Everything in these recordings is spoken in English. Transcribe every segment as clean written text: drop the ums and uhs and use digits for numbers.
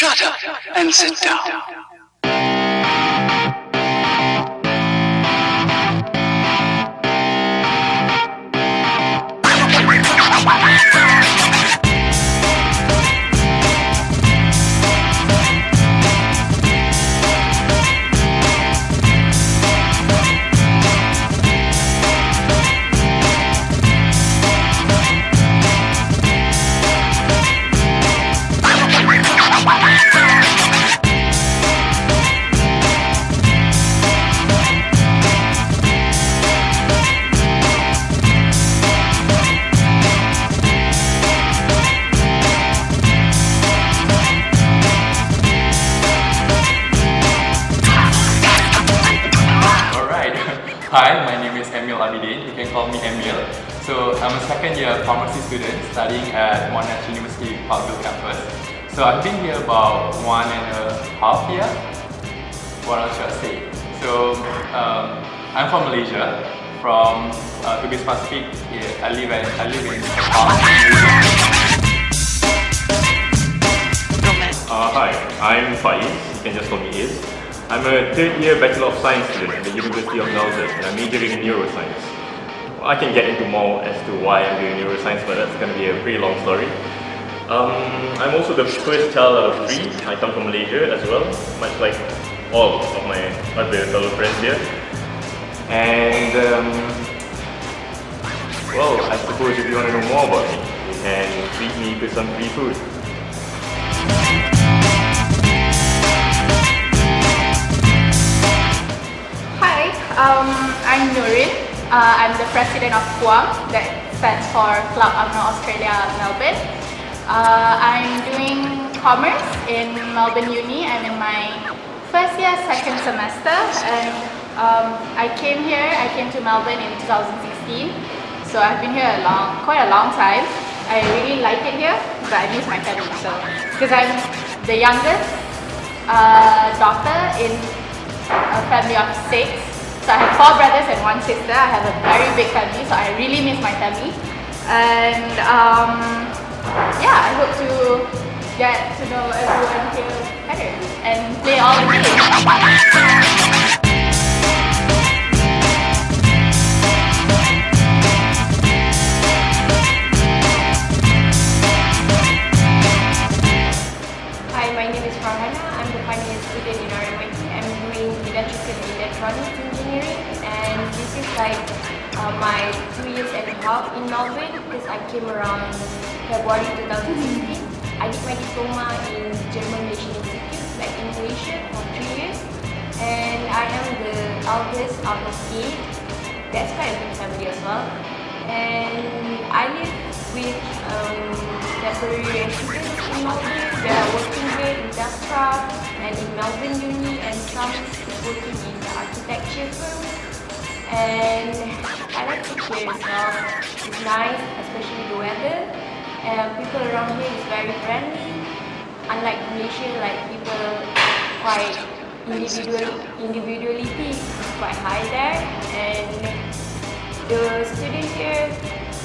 Shut up and sit down. Hi, my name is you can call me Emil. So I'm a second year pharmacy student studying at Monash University Parkville campus. So I've been here about 1.5 years. What else should I say? So I'm from Malaysia. To be specific, I live in Nepal. Hi, I'm Faiz. You can just call me Iz. I'm a third year Bachelor of Science student at the University of Melbourne and I'm majoring in neuroscience. Well, I can get into more as to why I'm doing neuroscience, but that's going to be a pretty long story. I'm also the first child out of 3. I come from Malaysia as well, much like all of my other fellow friends here. And well, I suppose if you want to know more about me, you can treat me to some free food. I'm Nurin. I'm the president of QAM, that stands for Club UMNO Australia Melbourne. I'm doing commerce in Melbourne Uni. I'm in my first year, second semester, and I came to Melbourne in 2016. So I've been here quite a long time. I really like it here, but I miss my family. So because I'm the youngest daughter in a family of 6. So I have 4 brothers and 1 sister. I have a very big family, so I really miss my family. And yeah, I hope to get to know everyone here better and play all the games. Hi, my name is Farhana. I'm the final year student in RMIT. I'm doing electrical and electronics engineering, and this is like my 2.5 years in Melbourne because I came around February 2016. I did my diploma in German Malaysian Institute, like in Malaysia, for 3 years, and I am the eldest out of 8. That's quite a big family as well. And I live with temporary residents in Melbourne. They are working here in Dastra and in Melbourne Uni, and some is working in the architecture firm. And I like it here as well. It's nice, especially the weather. And people around here is very friendly. Unlike Malaysia, like people quite individuality is quite high there. And the student here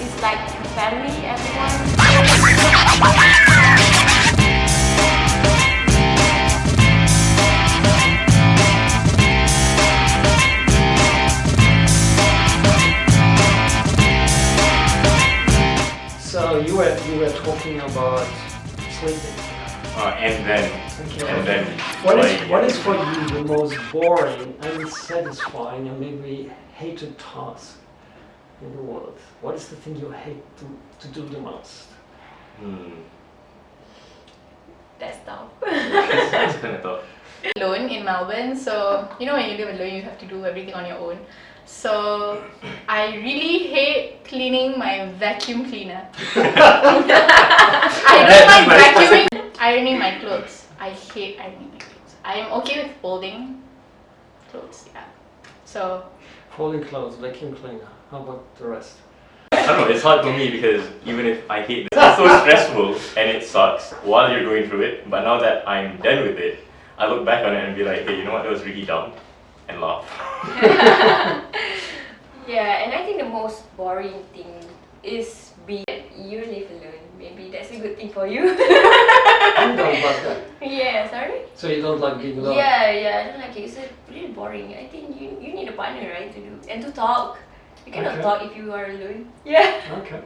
is like family, everyone. So you were talking about sleeping. And then What is for you the most boring, unsatisfying, and maybe hated task in the world? What is the thing you hate to do the most? That's tough. That's kind of tough. Alone in Melbourne, so you know when you live alone you have to do everything on your own. So I really hate cleaning my vacuum cleaner. I don't like vacuuming. Ironing my clothes. I hate ironing my clothes. I am okay with folding clothes, yeah. So Folding clothes, vacuum cleaner. How about the rest? I don't know, it's hard for me because even if I hate it, it's so stressful and it sucks while you're going through it, but now that I'm done with it, I look back on it and be like, hey, you know what, that was really dumb, and laugh. Yeah, and I think the most boring thing is you live alone. Maybe that's a good thing for you. I don't know about that. Yeah, sorry? So you don't like being alone? Yeah, I don't like it. It's really boring. I think you need a partner, right, to do and to talk. You cannot Okay. talk if you are alone. Yeah. Okay.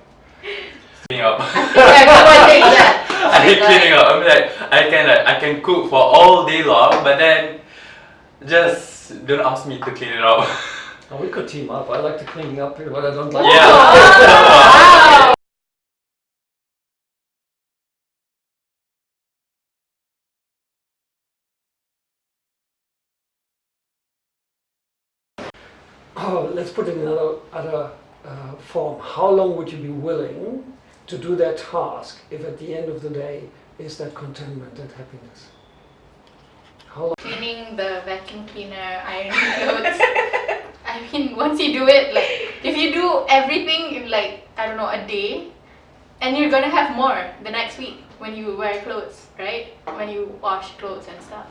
Cleaning up. One thing, yeah. I hate cleaning up. I'm like I can cook for all day long, but then just don't ask me to clean it up. Oh, we could team up. I like the cleaning up here, but I don't like Yeah. Oh, let's put it in another form. How long would you be willing to do that task if at the end of the day is that contentment, that happiness? How long? Cleaning the vacuum cleaner, ironing clothes. I mean, once you do it, like, if you do everything in like, I don't know, a day, and you're gonna have more the next week when you wear clothes, right? When you wash clothes and stuff.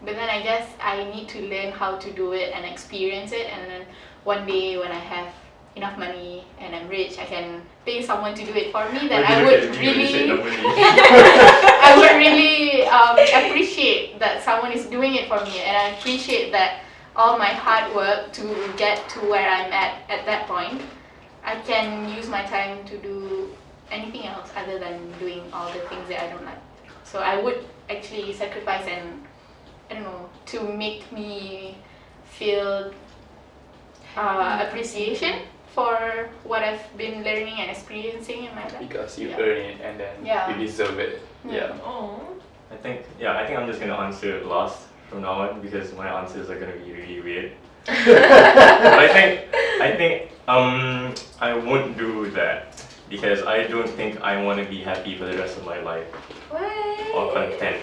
But then I guess I need to learn how to do it and experience it, and then one day when I have enough money and I'm rich, I can pay someone to do it for me, then I would really I would really appreciate that someone is doing it for me, and I appreciate that all my hard work to get to where I'm at that point, I can use my time to do anything else other than doing all the things that I don't like. So I would actually sacrifice and, I don't know, to make me feel appreciation for what I've been learning and experiencing in my life. Because you Yeah. earn it and then Yeah. you deserve it. Yeah. Oh. I think I'm just gonna answer last from now on because my answers are gonna be really weird. But I think I won't do that because I don't think I want to be happy for the rest of my life or What? content.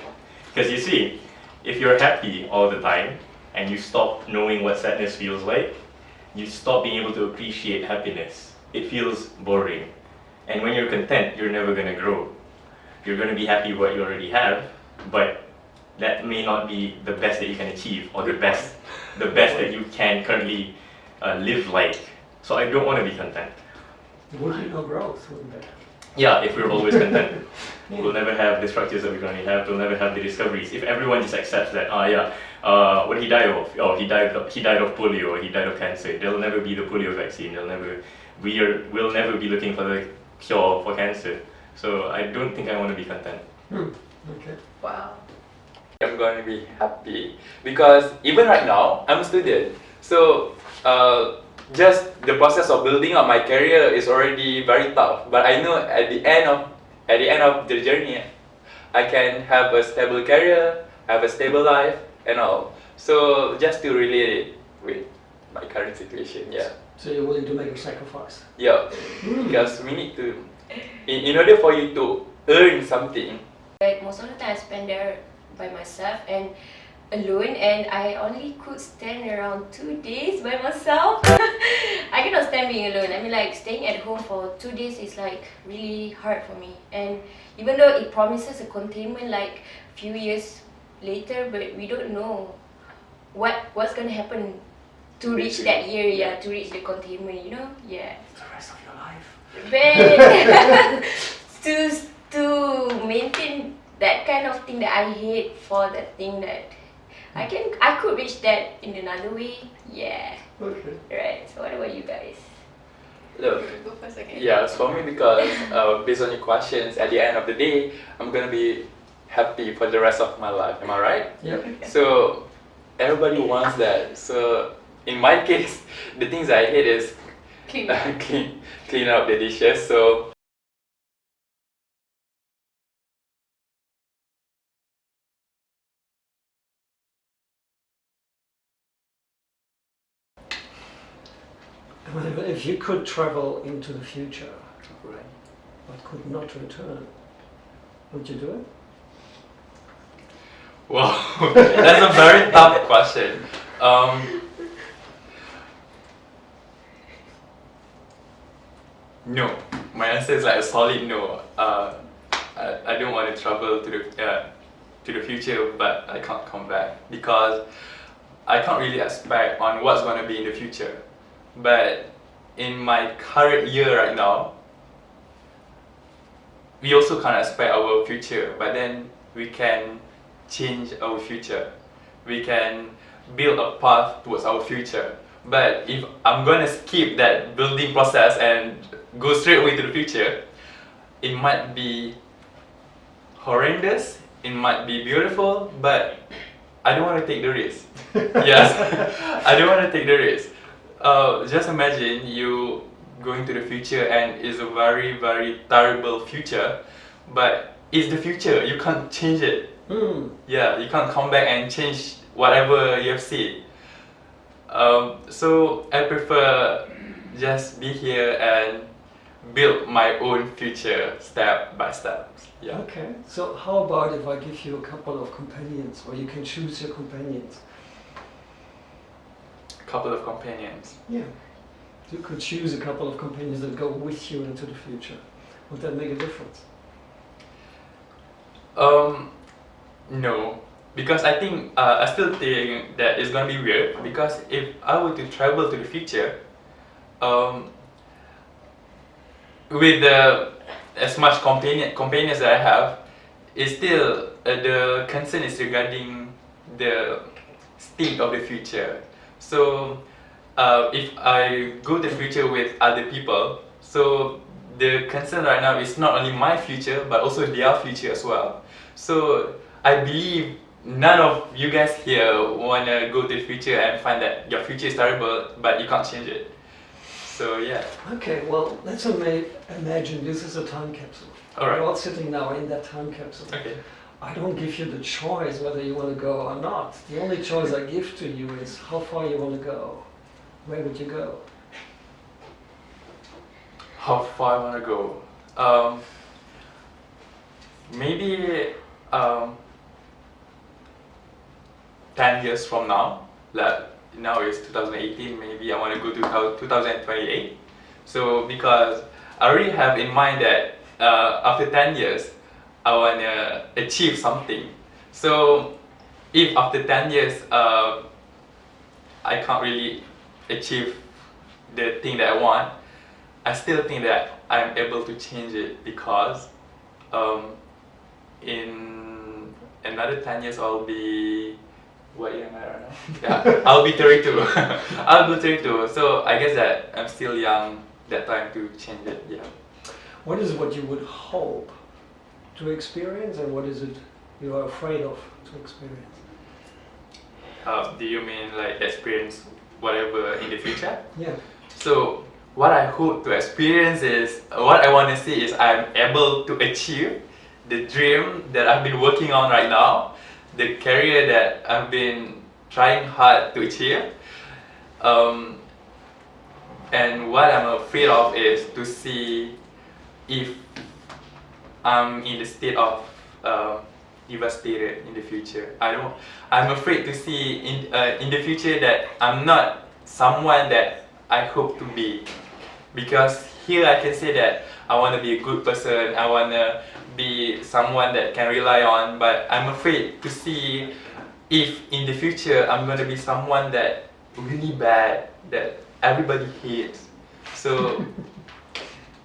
Because you see, if you're happy all the time and you stop knowing what sadness feels like, you stop being able to appreciate happiness. It feels boring. And when you're content, you're never gonna grow. You're gonna be happy with what you already have, but that may not be the best that you can achieve or the best that you can currently live like. So I don't want to be content. Would be no growth, wouldn't there? Yeah, if we're always content, we'll never have the structures that we currently have. We'll never have the discoveries. If everyone just accepts that, what he died of? Oh, he died of polio, or he died of cancer. There'll never be the polio vaccine. We'll never be looking for the cure for cancer. So I don't think I want to be content. Okay. Wow. I'm going to be happy because even right now I'm a student, so just the process of building up my career is already very tough. But I know at the end of the journey, I can have a stable career, have a stable life, and all. So just to relate it with my current situation, yeah. So you're willing to make a sacrifice? Yeah, because we need to, in order for you to earn something. Like most of the time I spend there by myself and alone, and I only could stand around 2 days by myself. I cannot stand being alone. I mean, like, staying at home for 2 days is like really hard for me. And even though it promises a containment like few years later, but we don't know what's gonna happen to reach that year, yeah, to reach the containment, you know? Yeah. The rest of your life. But to maintain that kind of thing that I hate for that thing that I could reach that in another way. Yeah. Okay. Right. So what about you guys? Look, Go first again. yeah, it's for me because based on your questions, at the end of the day, I'm gonna be happy for the rest of my life. Am I right? Yep. So everybody wants that. So in my case, the things I hate is Clean. clean up the dishes. So If you could travel into the future, but could not return, would you do it? wow, that's a very tough question. No, my answer is like a solid no. I don't want to travel to the future, but I can't come back because I can't really expect on what's going to be in the future. But in my current year right now, we also can't expect our future, but then we can change our future. We can build a path towards our future. But if I'm gonna skip that building process and go straight away to the future, it might be horrendous, it might be beautiful, but I don't want to take the risk. Yes, I don't want to take the risk. Just imagine you going to the future and it's a very, very terrible future, but it's the future, you can't change it. Yeah, you can't come back and change whatever you have seen. So I prefer just be here and build my own future step by step. Yeah. Okay, so how about if I give you a couple of companions, or you can choose your companions? Couple of companions. Yeah, you could choose a couple of companions that go with you into the future. Would that make a difference? No, because I think I still think that it's gonna be weird. Because if I were to travel to the future, with as much companions that I have, it's still the concern is regarding the state of the future. So if I go to the future with other people, so the concern right now is not only my future but also their future as well. So I believe none of you guys here wanna go to the future and find that your future is terrible but you can't change it. So yeah. Okay, well, let's imagine this is a time capsule. All right. We're all sitting now in that time capsule. Okay. I don't give you the choice whether you want to go or not. The only choice I give to you is how far you want to go. Where would you go? How far I want to go? Maybe 10 years from now. Like now it's 2018. Maybe I want to go to 2028. So because I already have in mind that after 10 years, I want to achieve something. So if after 10 years I can't really achieve the thing that I want, I still think that I'm able to change it because in another 10 years I'll be, what year am I right now? Yeah, I'll be 32. I'll be 32. So I guess that I'm still young that time to change it. Yeah. What is what you would hope to experience, and what is it you are afraid of to experience? Do you mean like experience whatever in the future? Yeah. So what I hope to experience is, what I want to see is I'm able to achieve the dream that I've been working on right now, the career that I've been trying hard to achieve. And what I'm afraid of is to see if I'm in the state of devastated in the future. I'm afraid to see in the future that I'm not someone that I hope to be. Because here I can say that I want to be a good person, I want to be someone that can rely on, but I'm afraid to see if in the future I'm going to be someone that really bad, that everybody hates. So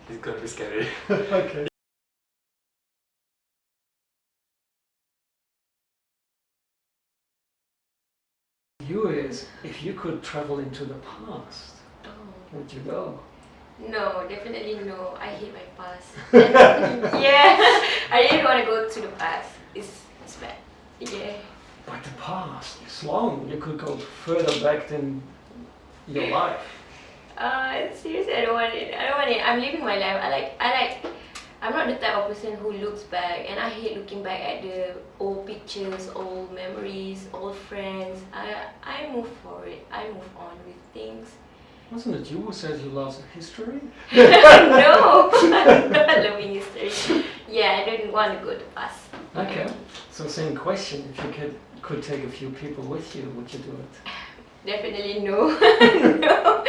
it's going to be scary. Okay. You is, if you could travel into the past, would you go? No, definitely no. I hate my past. And, yeah, I really want to go to the past. It's bad. Yeah. But the past is long. You could go further back than your life. Seriously, I don't want it. I don't want it. I'm living my life. I'm not the type of person who looks back, and I hate looking back at the old pictures, old memories, old friends. I move forward. I move on with things. Wasn't it you who said you lost history? No, I'm not loving history. Yeah, I don't want to go to past. Okay. So same question. If you could take a few people with you, would you do it? Definitely no. No.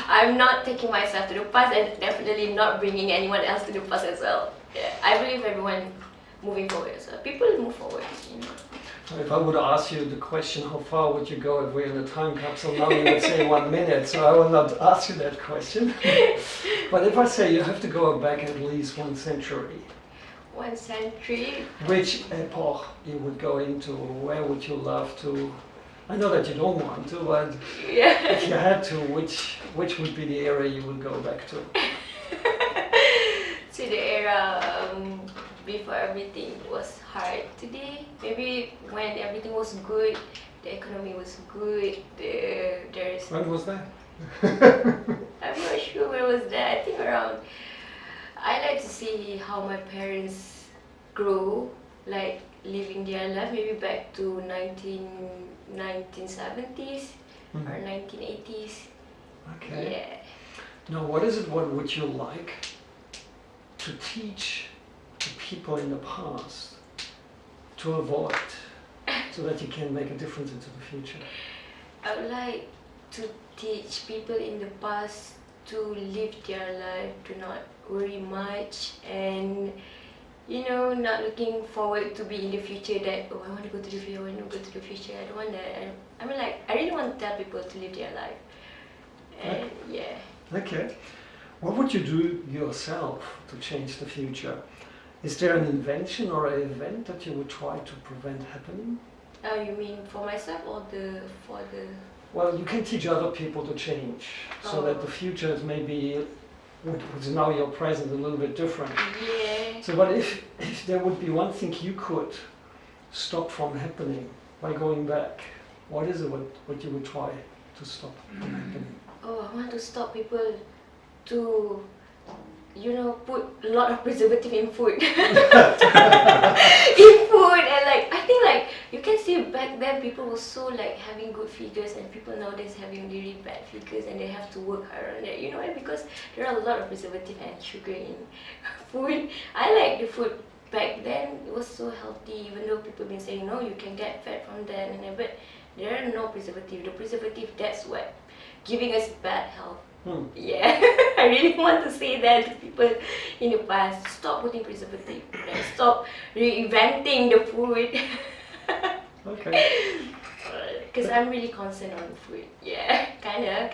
I'm not taking myself to the past, and definitely not bringing anyone else to the past as well. Yeah, I believe everyone moving forward as well. People move forward, you know. If I would ask you the question, how far would you go if we're in a time capsule now, you would say 1 minute, so I will not ask you that question. But if I say you have to go back at least 1 century. one sand trip. Which epoch you would go into? Where would you love to? I know that you don't want to, but Yeah. if you had to, which would be the area you would go back to? To the era before everything was hard today. Maybe when everything was good, the economy was good. There's When was that? I'm not sure where was that. I think around. I like to see how my parents grow, like living their life. Maybe back to 1970s or 1980s. Okay. Yeah. Now, what is it? What would you like to teach the people in the past to avoid, so that you can make a difference into the future? I would like to teach people in the past to live their life, to not worry much, and not looking forward to be in the future that, oh, I want to go to the future, I want to go to the future. I don't want that. I mean, like, I really want to tell people to live their life. And yeah. Okay. What would you do yourself to change the future? Is there an invention or an event that you would try to prevent happening? You mean for myself or for the? Well, you can teach other people to change, so that the future is maybe, which is now your present, a little bit different. Yeah. So, but if there would be one thing you could stop from happening by going back, what is it what you would try to stop from happening? Oh, I want to stop people to, put a lot of preservative in food. In food, and I think you can see back then people were so having good figures, and people nowadays having really bad figures, and they have to work hard on that. You know why? Because there are a lot of preservative and sugar in food. I like the food back then. It was so healthy, even though people been saying no, you can get fat from that, and but there are no preservative. The preservative, that's what giving us bad health. Yeah, I really want to say that to people in the past. Stop putting preservative. Stop reinventing the food. Okay. Because I'm really concerned on food. Yeah, kinda.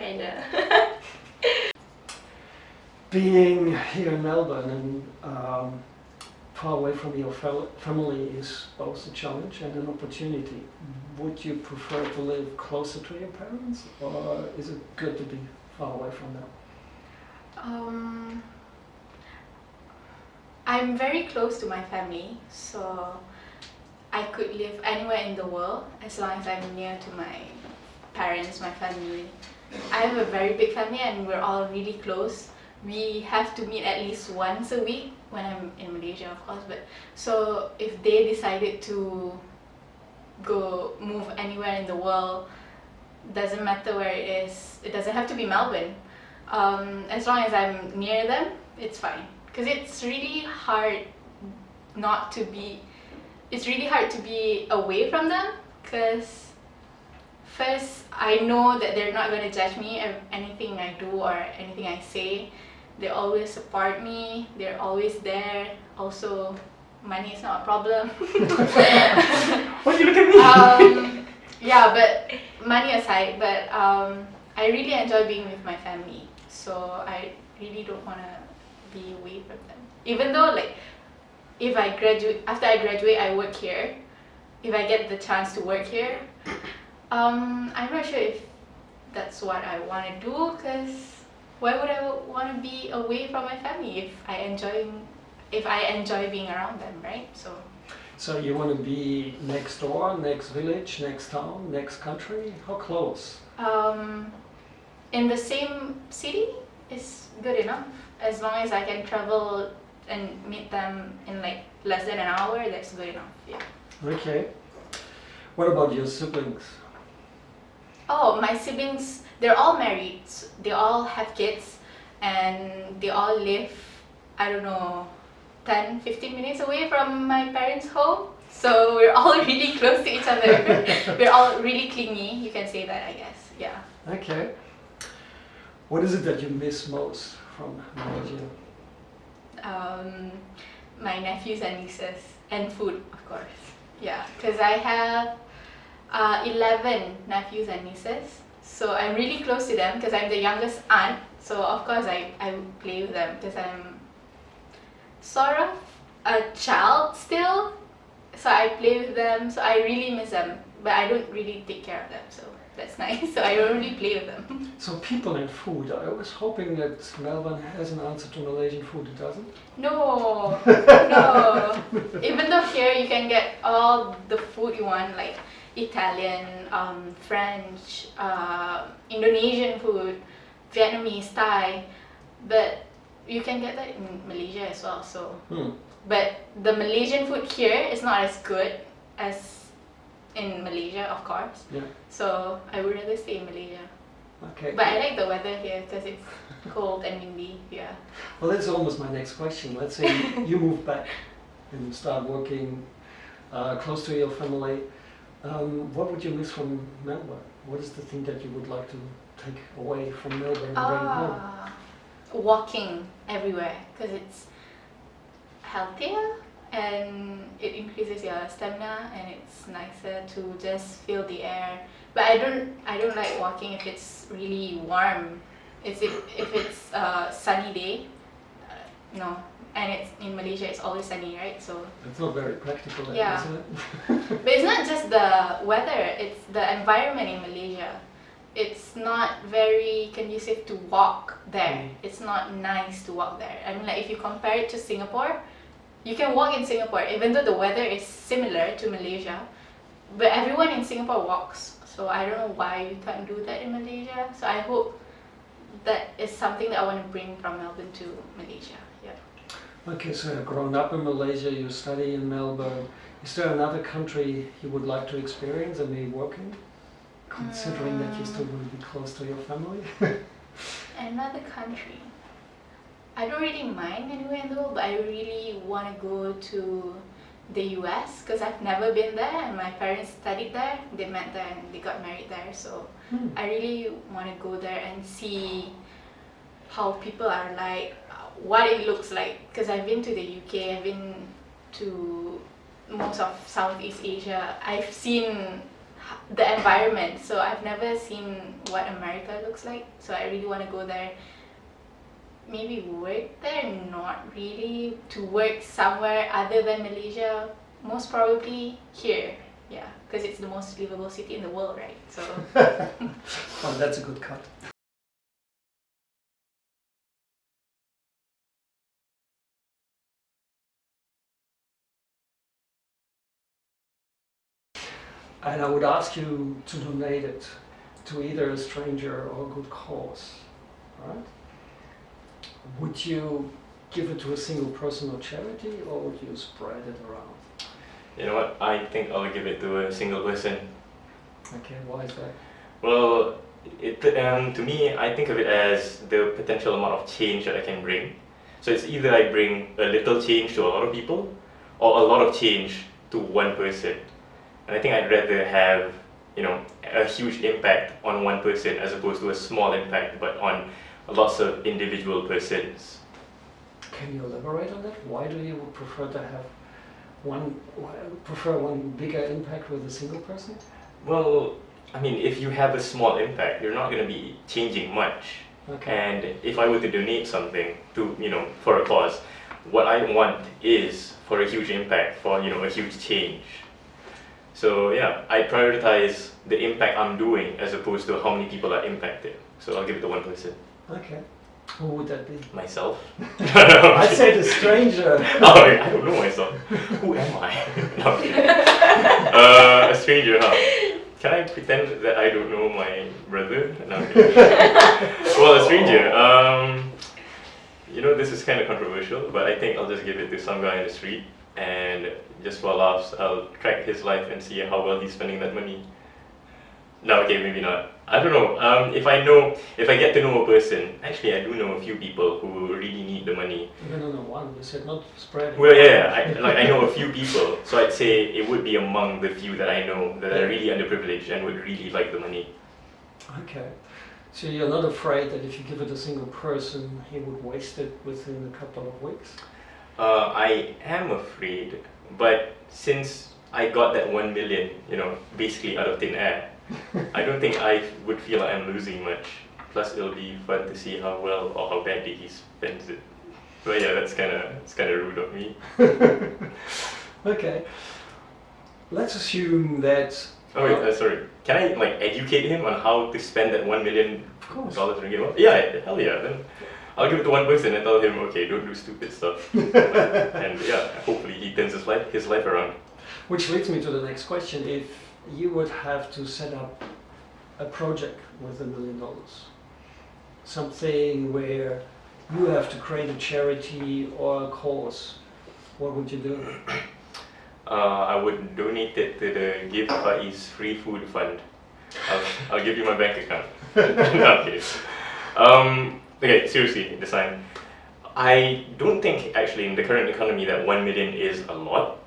Being here in Melbourne and far away from your family is both a challenge and an opportunity. Would you prefer to live closer to your parents, or is it good to be far away from them? I'm very close to my family, so I could live anywhere in the world as long as I'm near to my parents, my family. I have a very big family and we're all really close. We have to meet at least once a week when I'm in Malaysia, of course. But so if they decided to move anywhere in the world, doesn't matter where it is. It doesn't have to be Melbourne. As long as I'm near them, it's fine. Because it's really hard to be away from them. Because first, I know that they're not going to judge me of anything I do or anything I say. They always support me. They're always there. Also, money is not a problem. Why do you look at me? Yeah, but money aside, but I really enjoy being with my family, so I really don't want to be away from them. Even though after I graduate, I work here. If I get the chance to work here, I'm not sure if that's what I want to do, because why would I want to be away from my family if I enjoy being around them, right? So you want to be next door, next village, next town, next country? How close? In the same city is good enough. As long as I can travel and meet them in less than an hour, that's good enough. Yeah. Okay. What about your siblings? Oh, my siblings, they're all married. They all have kids, and they all live, I don't know, 10-15 minutes away from my parents' home. So we're all really close to each other. We're all really clingy, you can say that, I guess. Yeah. Okay. What is it that you miss most from Malaysia? My nephews and nieces, and food, of course. Yeah, because I have 11 nephews and nieces. So I'm really close to them because I'm the youngest aunt. So of course I play with them because I'm sort of a child still, so I play with them. So I really miss them, but I don't really take care of them. So that's nice. So I don't really play with them. So people and food. I was hoping that Melbourne has an answer to Malaysian food. It doesn't. No, no. Even though here you can get all the food you want, like Italian, French, Indonesian food, Vietnamese, Thai, but you can get that in Malaysia as well. So, but the Malaysian food here is not as good as in Malaysia, of course. Yeah. So I would rather stay in Malaysia. Okay. But I like the weather here because it's cold and windy. Yeah. Well, that's almost my next question. Let's say you move back and you start working close to your family. What would you miss from Melbourne? What is the thing that you would like to take away from Melbourne and bring home? Walking everywhere because it's healthier and it increases your stamina and it's nicer to just feel the air. But I don't like walking if it's really warm. If it's a sunny day, no. And it's in Malaysia, it's always sunny, right? So It's not very practical, then, yeah. isn't it? But it's not just the weather, it's the environment in Malaysia. It's not very conducive to walk there. It's not nice to walk there. I mean, like if you compare it to Singapore, you can walk in Singapore even though the weather is similar to Malaysia, but everyone in Singapore walks. So I don't know why you can't do that in Malaysia. So I hope that is something that I want to bring from Melbourne to Malaysia. Yeah. Okay, so you've grown up in Malaysia, you study in Melbourne. Is there another country you would like to experience and maybe work in? Considering that you still will be close to your family? Another country. I don't really mind anywhere in the world, but I really want to go to the US because I've never been there and my parents studied there. They met there and they got married there. So I really want to go there and see how people are like, what it looks like. Because I've been to the UK, I've been to most of Southeast Asia. I've seen the environment, so I've never seen what America looks like. So I really want to go there. Maybe work there, not really. To work somewhere other than Malaysia, most probably here. Yeah, because it's the most livable city in the world, right? So. Well, that's a good cut. And I would ask you to donate it to either a stranger or a good cause, right? Would you give it to a single person or charity, or would you spread it around? You know what? I think I'll give it to a single person. Okay, why is that? Well, to me, I think of it as the potential amount of change that I can bring. So it's either I bring a little change to a lot of people, or a lot of change to one person. And I think I'd rather have, a huge impact on one person as opposed to a small impact, but on lots of individual persons. Can you elaborate on that? Why do you prefer to have one bigger impact with a single person? Well, I mean, if you have a small impact, you're not going to be changing much. Okay. And if I were to donate something to, for a cause, what I want is for a huge impact, for, a huge change. So yeah, I prioritize the impact I'm doing as opposed to how many people are impacted. So I'll give it to one person. Okay. Who would that be? Myself. I said a stranger. Oh, I don't know myself. Who am I? No, I'm kidding. A stranger, huh? Can I pretend that I don't know my brother? No, I'm kidding. Well, a stranger. This is kind of controversial, but I think I'll just give it to some guy in the street, and just for laughs, I'll track his life and see how well he's spending that money. No, okay, maybe not. I don't know. If I get to know a person, actually I do know a few people who really need the money. No, one. You said not spreading. Well, yeah, I know a few people, so I'd say it would be among the few that I know that are really underprivileged and would really like the money. Okay. So you're not afraid that if you give it a single person, he would waste it within a couple of weeks? I am afraid, but since I got that 1 million, basically out of thin air, I don't think I would feel like I'm losing much. Plus, it'll be fun to see how well or how badly he spends it. But yeah, it's kind of rude of me. Okay. Let's assume that. Oh wait, sorry. Can I like educate him on how to spend that $1 million course. ringgit? Yeah, hell yeah. Then I'll give it to one person and tell him, okay, don't do stupid stuff. And yeah, hopefully he turns his life around. Which leads me to the next question. If you would have to set up a project with $1 million, something where you have to create a charity or a cause, what would you do? I would donate it to the Give Faiz Free Food Fund. I'll give you my bank account. No, okay. Okay, seriously, this time. I don't think actually in the current economy that 1 million is a lot.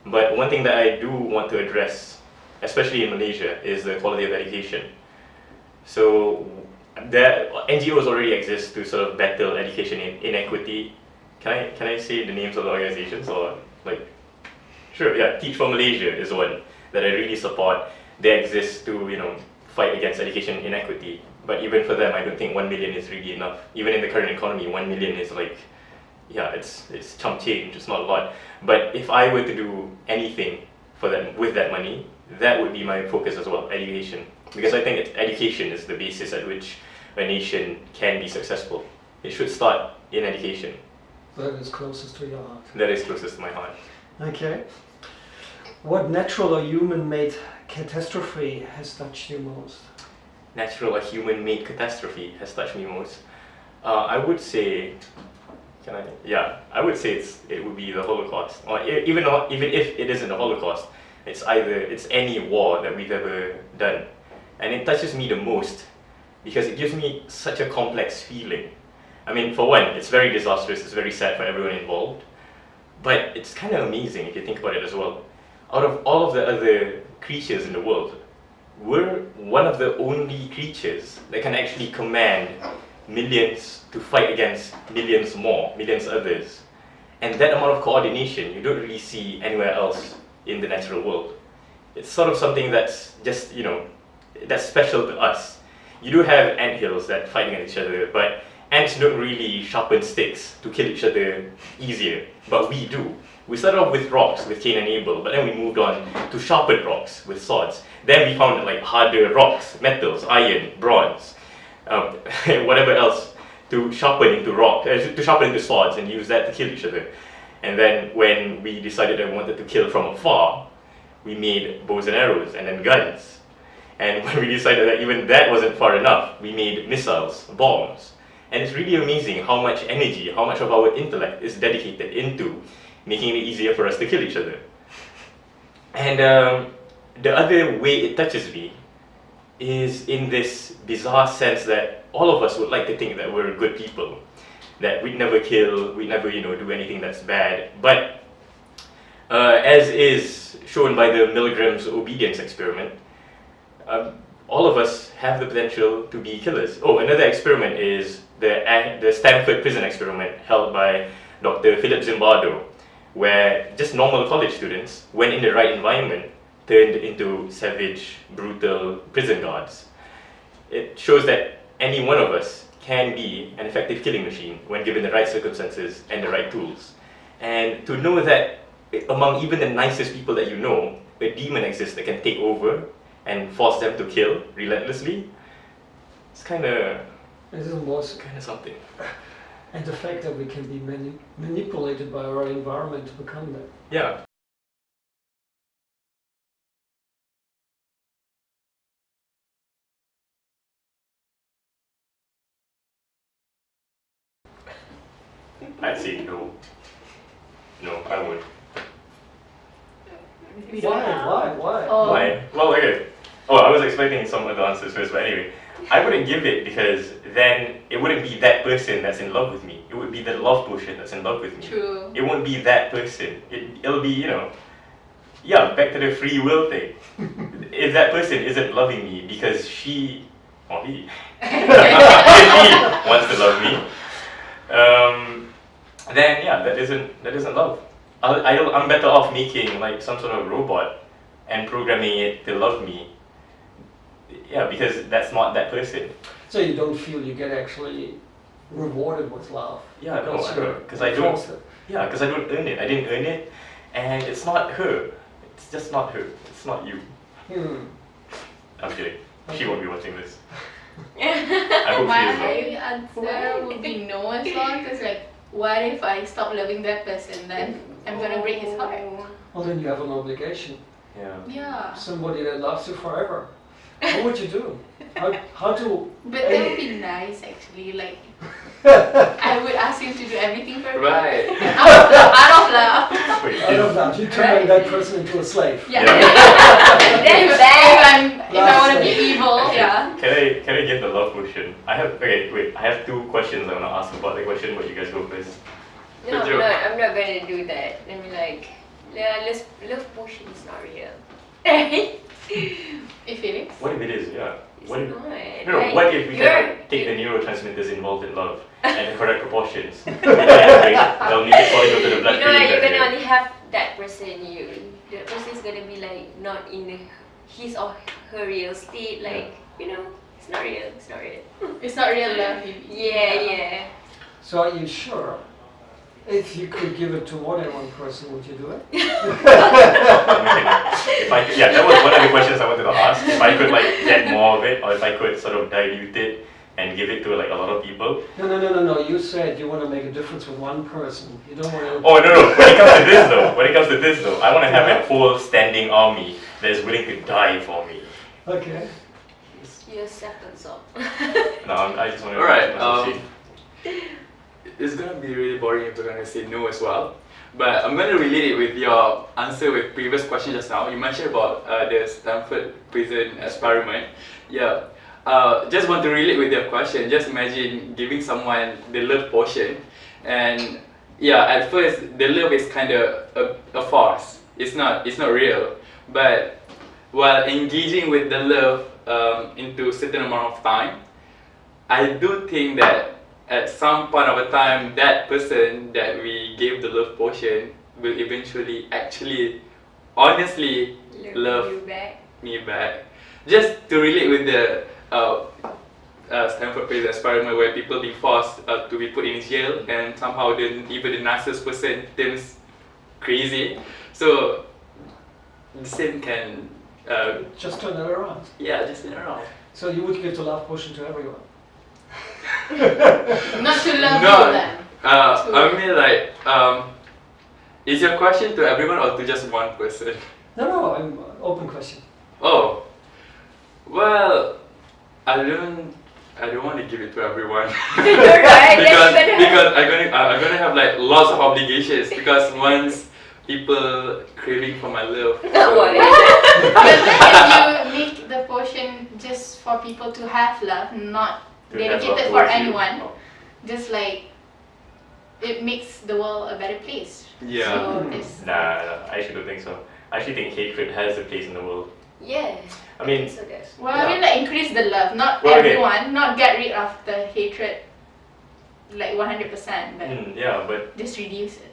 But one thing that I do want to address, especially in Malaysia, is the quality of education. So the NGOs already exist to sort of battle education inequity. Can I say the names of the organizations or like? Sure, yeah. Teach for Malaysia is one that I really support. They exist to fight against education inequity. But even for them, I don't think 1 million is really enough. Even in the current economy, 1 million is like, yeah, it's chump change. It's not a lot. But if I were to do anything for them with that money, that would be my focus as well, education. Because I think education is the basis at which a nation can be successful. It should start in education. That is closest to your heart. That is closest to my heart. Okay. What natural or human-made catastrophe has touched you most? Natural or human-made catastrophe has touched me most. I would say, I would say it would be the Holocaust. Or even if it isn't the Holocaust, it's any war that we've ever done, and it touches me the most because it gives me such a complex feeling. I mean, for one, it's very disastrous. It's very sad for everyone involved, but it's kind of amazing if you think about it as well. Out of all of the other creatures in the world, we're one of the only creatures that can actually command millions to fight against millions others. And that amount of coordination you don't really see anywhere else in the natural world. It's sort of something that's just, that's special to us. You do have anthills that fight against each other, but ants don't really sharpen sticks to kill each other easier, but we do. We started off with rocks, with Cain and Abel, but then we moved on to sharpened rocks with swords. Then we found like harder rocks, metals, iron, bronze, whatever else to sharpen into swords and use that to kill each other. And then when we decided that we wanted to kill from afar, we made bows and arrows and then guns. And when we decided that even that wasn't far enough, we made missiles, bombs. And it's really amazing how much energy, how much of our intellect is dedicated into making it easier for us to kill each other. And the other way it touches me is in this bizarre sense that all of us would like to think that we're good people, that we'd never kill, we'd never do anything that's bad. But as is shown by the Milgram's obedience experiment, all of us have the potential to be killers. Oh, another experiment is the Stanford prison experiment held by Dr. Philip Zimbardo, where just normal college students, when in the right environment, turned into savage, brutal prison guards. It shows that any one of us can be an effective killing machine when given the right circumstances and the right tools. And to know that among even the nicest people that you know, a demon exists that can take over and force them to kill relentlessly, it's kind of something. And the fact that we can be manipulated by our environment to become that. Yeah. I'd say no. No, I won't. Why? Oh. Why? Well, okay. Oh, I was expecting some other answers first, but anyway. I wouldn't give it because then it wouldn't be that person that's in love with me. It would be the love potion that's in love with me. True. It won't be that person. It'll be, back to the free will thing. If that person isn't loving me because she, or he, if he wants to love me, then yeah, that isn't love. I'm better off making like some sort of robot and programming it to love me. Yeah, because that's not that person. So you don't feel you get actually rewarded with love. Yeah, no, That's I your don't, because I don't. falsehood. Yeah, because I don't earn it. I didn't earn it, and it's not her. It's just not her. It's not you. I'm kidding. She won't be watching this. I hope she is My answer would be no as well, because like, what if I stop loving that person? Then I'm gonna break his heart. Well, then you have an obligation. not. Yeah. Yeah. Somebody that loves you forever. What would you do? How to? But that would be nice actually, like I would ask him to do everything for me. Right. Out of love. Wait, I love that. You turn that person into a slave. Yeah. That's bad. If I want to be evil, yeah. Can I get the love potion? I have I have 2 questions I want to ask about the question, but you guys go first. No, Good job. I'm not gonna do that. I mean, like, love potion is not real. If it is. What if it is? Yeah. It's What if, not. no, Like, what if we you're- can like, take the neurotransmitters involved in love and the correct proportions? And they'll need to go to the blood. You know, like, you're gonna only have that person. The person is gonna be like not in his or her real state. Like, you know, it's not real. It's not real. It's not real love. Yeah. So are you sure? If you could give it to more than one person, would you do it? If I could, yeah, that was one of the questions I wanted to ask. If I could like get more of it, or if I could sort of dilute it and give it to like a lot of people. No. You said you want to make a difference with one person. You don't want to. Oh no. When it comes to this though, I want to have a whole standing army that is willing to die for me. Okay. You're self-absorbed. No, I just want to. Alright, it's gonna be really boring if we're gonna say no as well. But I'm gonna relate it with your answer with previous question just now. You mentioned about the Stanford prison experiment. Yeah. Just want to relate with your question. Just imagine giving someone the love potion, and yeah, at first the love is kind of a farce. It's not real. But while engaging with the love into a certain amount of time, I do think that at some point of a time, that person that we gave the love potion will eventually actually honestly love you back. me back. Just to relate with the Stanford prison experiment where people being forced to be put in jail, and somehow even the nicest person turns crazy. So the same can Just turn it around. just in around. So you would give the love potion to everyone. Not to love No. you then. I mean like is your question to everyone or to just one person? No, I'm open question. Oh, well, I don't want to give it to everyone Right? because I'm gonna have like lots of obligations because once people craving for my love. What? But then if you make the potion just for people to have love, not To have love dedicated for towards you. anyone, Oh. just like it makes the world a better place. Yeah. So it's Nah, I actually don't think so. I actually think hatred has a place in the world. Yeah. I mean, So that's well, I mean like increase the love, not Well, okay. everyone, not get rid of the hatred like 100%, but yeah, but just reduce it.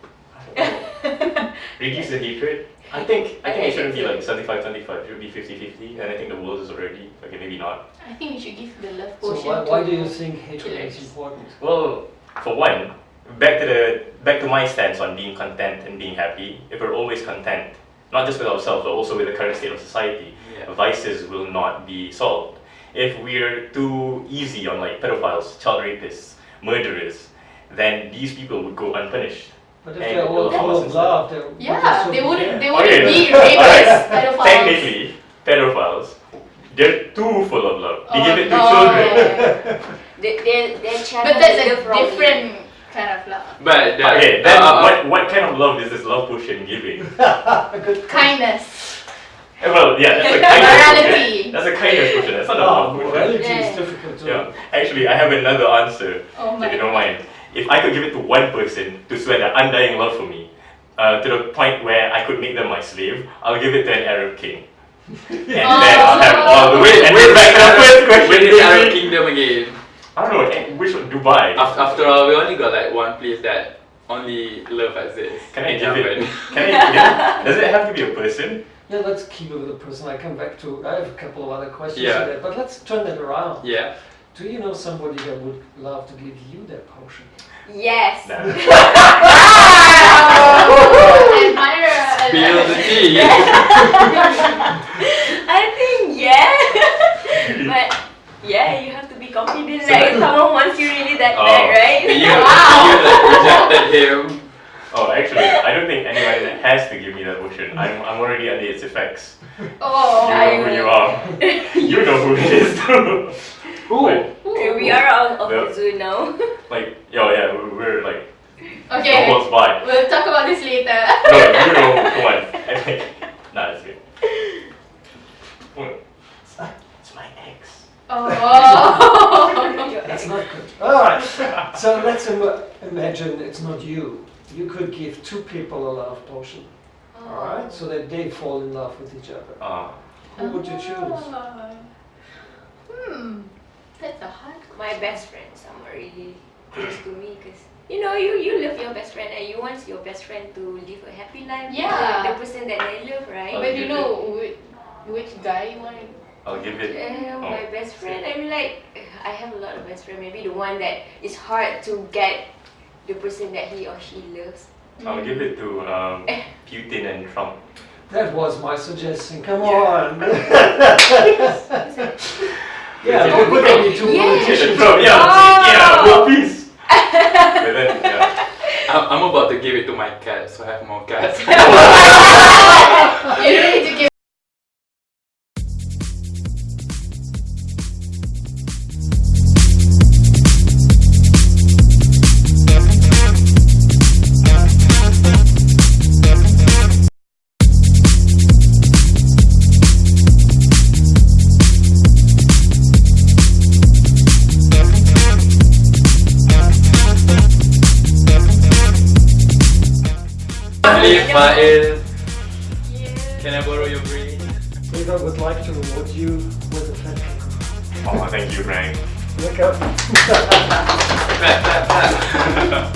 reduce the hatred. I think it shouldn't be like 75-25. It should be 50-50, and I think the world is already okay. Maybe not. I think we should give the love So potion why to do you think hatred killers. is important? Well, for one, back to my stance on being content and being happy. If we're always content, not just with ourselves, but also with the current state of society, Yeah. vices will not be solved. If we're too easy on like pedophiles, child rapists, murderers, then these people would go unpunished. But if And they're all the full of opposite love, they Yeah, they wouldn't Okay, be rapists, pedophiles. Technically, pedophiles, they're too full of love. They Oh, give it to no. children. their child But that's a love wrongly. different kind of love. But Okay, then what kind of love is this love potion giving? Kindness. Well, yeah, that's a kindness Morality. potion. That's a kindness potion. That's not a love potion. morality Yeah. is difficult to. Yeah, actually, I have another answer. Oh my If you don't mind, if I could give it to one person to swear their undying love for me, to the point where I could make them my slave, I'll give it to an Arab king. And then I'll have all the way. And we're back to the first question. when is Arab baby. Kingdom again? I don't know. Which one? Dubai. After all, we only got like one place that only love exists. Can I in give it? Yemen. Can I give it? Does it have to be a person? Yeah, let's keep it with the person. I come back to. I have a couple of other questions Yeah. on that, but let's turn that around. Yeah. Do you know somebody that would love to give you that potion? Yes. Nah. Spill the tea. I think yeah. But yeah, you have to be confident. Like if someone wants you really that bad, right? You like rejected him. Oh, actually, I don't think anyone has to give me that potion. I'm already under its effects. Oh. You know who you are. You know who it is too. Who? Okay, we are out of Well- the zoo now. Like, yeah, we're like Okay. almost by. We'll talk about this later. No, you know, come on. I think, nah, it's good. It's my ex. Oh. That's not good. Alright, so let's imagine it's not you. You could give two people a love potion. Alright, so that they fall in love with each other. Who would you choose? That's a hard My best friends are really close to me because you know you love your best friend and you want your best friend to live a happy life with Yeah. the person that they love, right? But you know which guy you want? I'll give it. My best friend, I mean like I have a lot of best friends. Maybe the one that is hard to get the person that he or she loves. I'll give it to Putin and Trump. That was my suggestion, come on! Yeah, Yeah. put only two Yeah. politicians. Trump, yeah, world peace. But then, yeah. I'm about to give it to my cat, so I have more cats. You don't need to give. Fail. Can I borrow your brain? Eva would like to reward you with a fat kangaroo. Oh, thank you, Frank. Look up. Clap, clap, clap.